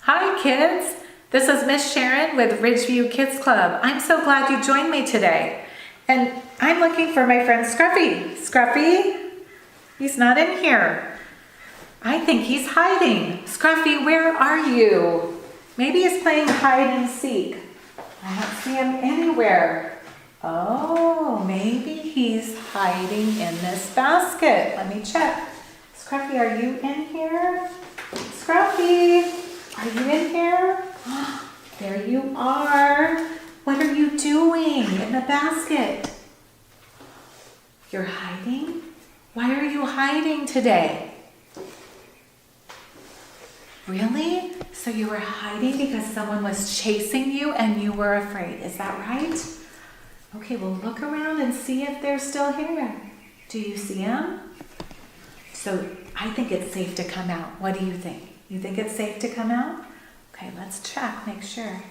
Hi kids, this is Miss Sharon with Ridgeview Kids Club. I'm so glad you joined me today. And I'm looking for my friend Scruffy. Scruffy? He's not in here. I think he's hiding. Scruffy, where are you? Maybe he's playing hide and seek. I don't see him anywhere. Oh, maybe he's hiding in this basket. Let me check. Scruffy, are you in here? Scruffy, are you in here? There you are. What are you doing in the basket? You're hiding? Why are you hiding today? Really? So you were hiding because someone was chasing you and you were afraid. Is that right? Okay, well look around and see if they're still here. Do you see them? So I think it's safe to come out. What do you think? You think it's safe to come out? Okay, let's check, make sure.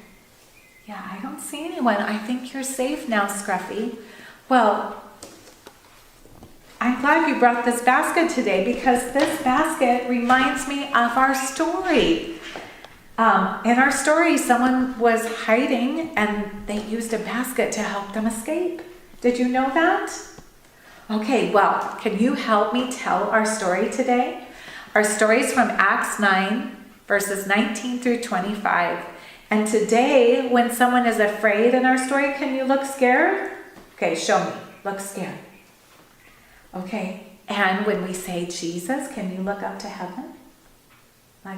Yeah, I don't see anyone. I think you're safe now, Scruffy. Well, I'm glad you brought this basket today because this basket reminds me of our story. In our story, someone was hiding and they used a basket to help them escape. Did you know that? Okay, well, can you help me tell our story today? Our story is from Acts 9, verses 19 through 25. And today, when someone is afraid in our story, can you look scared? Okay, show me. Look scared. Okay, and when we say Jesus, can you look up to heaven?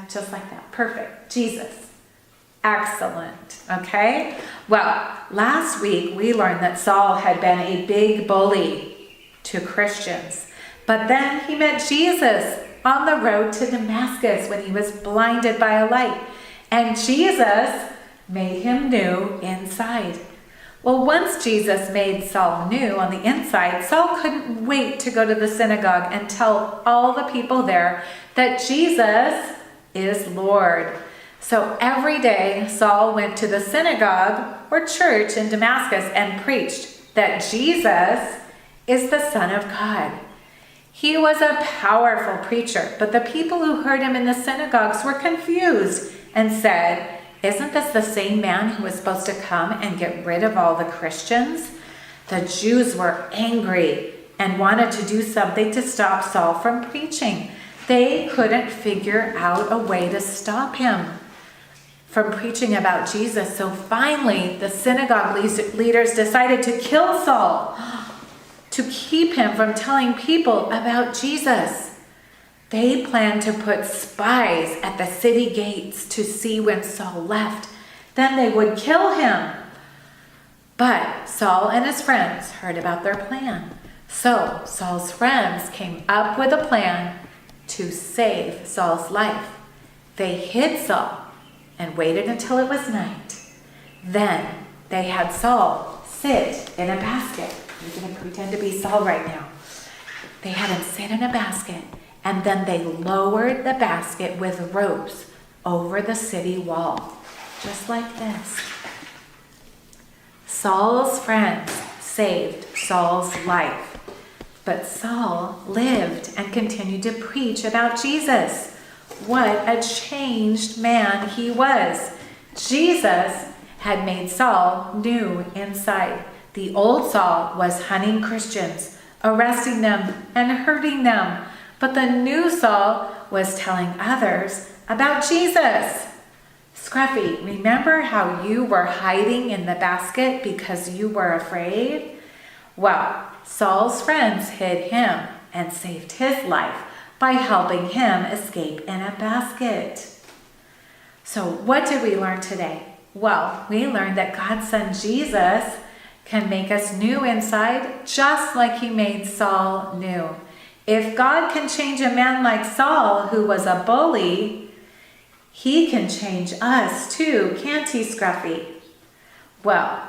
Just like that. Perfect. Jesus. Excellent. Okay? Well, last week we learned that Saul had been a big bully to Christians. But then he met Jesus on the road to Damascus when he was blinded by a light. And Jesus made him new inside. Well, once Jesus made Saul new on the inside, Saul couldn't wait to go to the synagogue and tell all the people there that Jesus is Lord. So every day Saul went to the synagogue or church in Damascus and preached that Jesus is the Son of God. He was a powerful preacher, but the people who heard him in the synagogues were confused and said, "Isn't this the same man who was supposed to come and get rid of all the Christians?" The Jews were angry and wanted to do something to stop Saul from preaching. They couldn't figure out a way to stop him from preaching about Jesus. So finally, the synagogue leaders decided to kill Saul to keep him from telling people about Jesus. They planned to put spies at the city gates to see when Saul left. Then they would kill him. But Saul and his friends heard about their plan. So Saul's friends came up with a plan to save Saul's life. They hid Saul and waited until it was night. Then they had Saul sit in a basket. You're going to pretend to be Saul right now. They had him sit in a basket, and then they lowered the basket with ropes over the city wall, just like this. Saul's friends saved Saul's life, but Saul lived and continued to preach about Jesus. What a changed man he was. Jesus had made Saul new inside. The old Saul was hunting Christians, arresting them and hurting them. But the new Saul was telling others about Jesus. Scruffy, remember how you were hiding in the basket because you were afraid? Well, Saul's friends hid him and saved his life by helping him escape in a basket. So what did we learn today? Well, we learned that God's Son Jesus can make us new inside just like he made Saul new. If God can change a man like Saul, who was a bully, he can change us too, can't he, Scruffy? Well,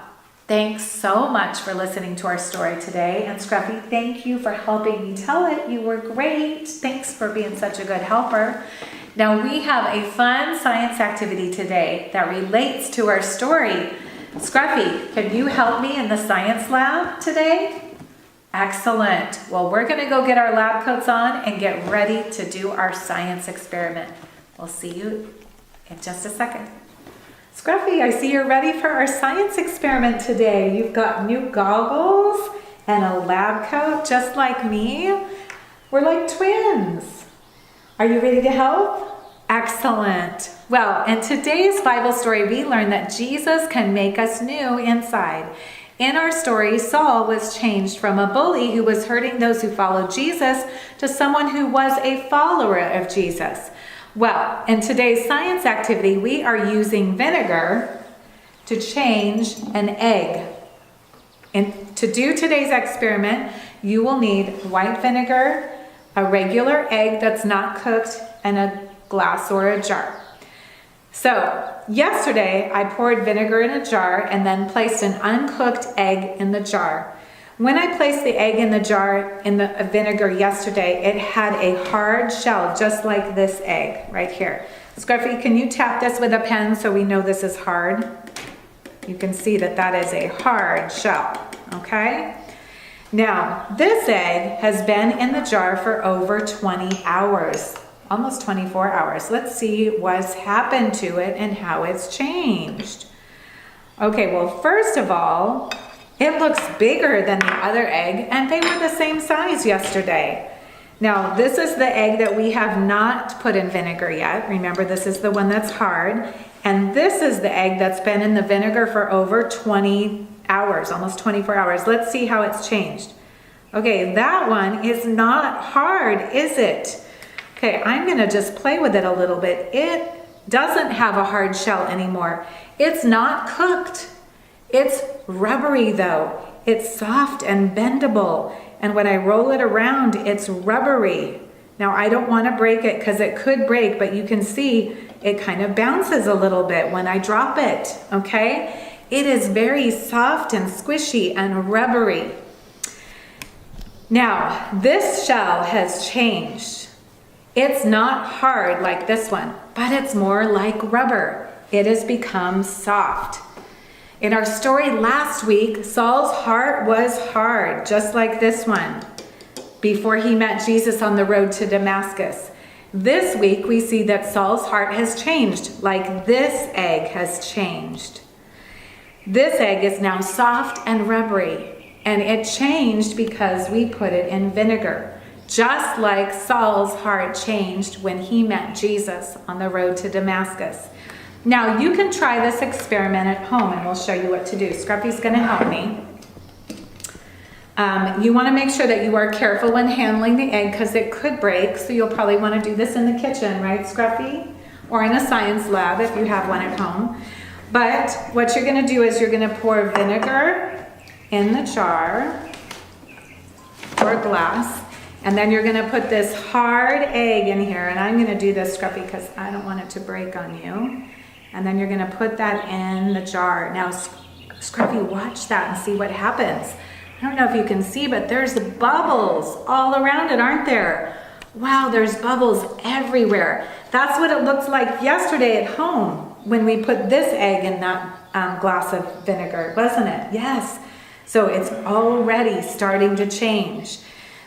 thanks so much for listening to our story today. And Scruffy, thank you for helping me tell it. You were great. Thanks for being such a good helper. Now we have a fun science activity today that relates to our story. Scruffy, can you help me in the science lab today? Excellent. Well, we're going to go get our lab coats on and get ready to do our science experiment. We'll see you in just a second. Scruffy, I see you're ready for our science experiment today. You've got new goggles and a lab coat just like me. We're like twins. Are you ready to help? Excellent. Well, in today's Bible story, we learn that Jesus can make us new inside. In our story, Saul was changed from a bully who was hurting those who followed Jesus to someone who was a follower of Jesus. Well, in today's science activity, we are using vinegar to change an egg. And to do today's experiment, you will need white vinegar, a regular egg that's not cooked, and a glass or a jar. So, yesterday I poured vinegar in a jar and then placed an uncooked egg in the jar. When I placed the egg in the jar in the vinegar yesterday, it had a hard shell just like this egg right here. Scruffy, can you tap this with a pen so we know this is hard? You can see that that is a hard shell, okay? Now, this egg has been in the jar for over 20 hours, almost 24 hours. Let's see what's happened to it and how it's changed. Okay, well, first of all, it looks bigger than the other egg, and they were the same size yesterday. Now, this is the egg that we have not put in vinegar yet. Remember, this is the one that's hard. And this is the egg that's been in the vinegar for over 20 hours, almost 24 hours. Let's see how it's changed. Okay, that one is not hard, is it? Okay, I'm gonna just play with it a little bit. It doesn't have a hard shell anymore. It's not cooked. It's rubbery though. It's soft and bendable. And when I roll it around, it's rubbery. Now I don't want to break it because it could break, but you can see it kind of bounces a little bit when I drop it, okay? It is very soft and squishy and rubbery. Now, this shell has changed. It's not hard like this one, but it's more like rubber. It has become soft. In our story last week, Saul's heart was hard, just like this one, before he met Jesus on the road to Damascus. This week, we see that Saul's heart has changed, like this egg has changed. This egg is now soft and rubbery, and it changed because we put it in vinegar, just like Saul's heart changed when he met Jesus on the road to Damascus. Now, you can try this experiment at home, and we'll show you what to do. Scruffy's going to help me. You want to make sure that you are careful when handling the egg because it could break, so you'll probably want to do this in the kitchen, right, Scruffy? Or in a science lab if you have one at home. But what you're going to do is you're going to pour vinegar in the jar or glass, and then you're going to put this hard egg in here, and I'm going to do this, Scruffy, because I don't want it to break on you. And then you're going to put that in the jar. Now, Scruffy, watch that and see what happens. I don't know if you can see, but there's bubbles all around it, aren't there? Wow, there's bubbles everywhere. That's what it looked like yesterday at home when we put this egg in that glass of vinegar, wasn't it? Yes. So it's already starting to change.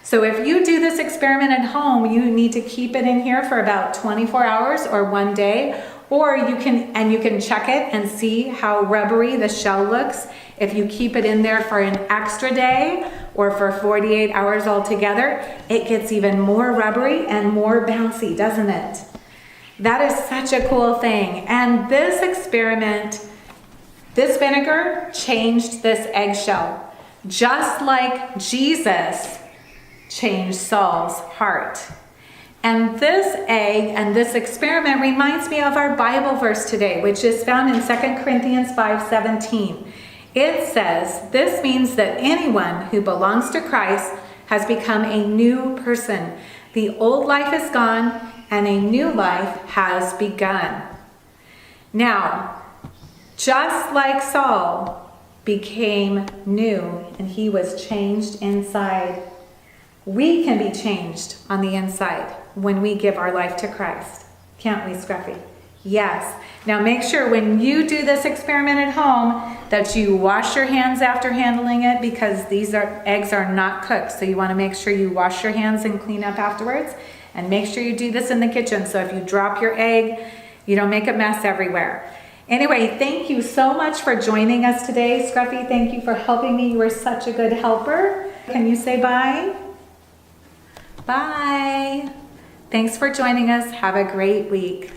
So if you do this experiment at home, you need to keep it in here for about 24 hours or one day, or you can check it and see how rubbery the shell looks. If you keep it in there for an extra day or for 48 hours altogether, it gets even more rubbery and more bouncy, doesn't it? That is such a cool thing. And this experiment, this vinegar changed this eggshell, just like Jesus changed Saul's heart. And this egg and this experiment reminds me of our Bible verse today, which is found in 2 Corinthians 5:17. It says, "This means that anyone who belongs to Christ has become a new person. The old life is gone and a new life has begun." Now, just like Saul became new and he was changed inside, we can be changed on the inside when we give our life to Christ. Can't we, Scruffy? Yes. Now make sure when you do this experiment at home that you wash your hands after handling it, because these eggs are not cooked. So you want to make sure you wash your hands and clean up afterwards. And make sure you do this in the kitchen. So if you drop your egg, You don't make a mess everywhere. Anyway, thank you so much for joining us today. Scruffy, thank you for helping me. You were such a good helper. Can you say bye? Bye. Thanks for joining us. Have a great week.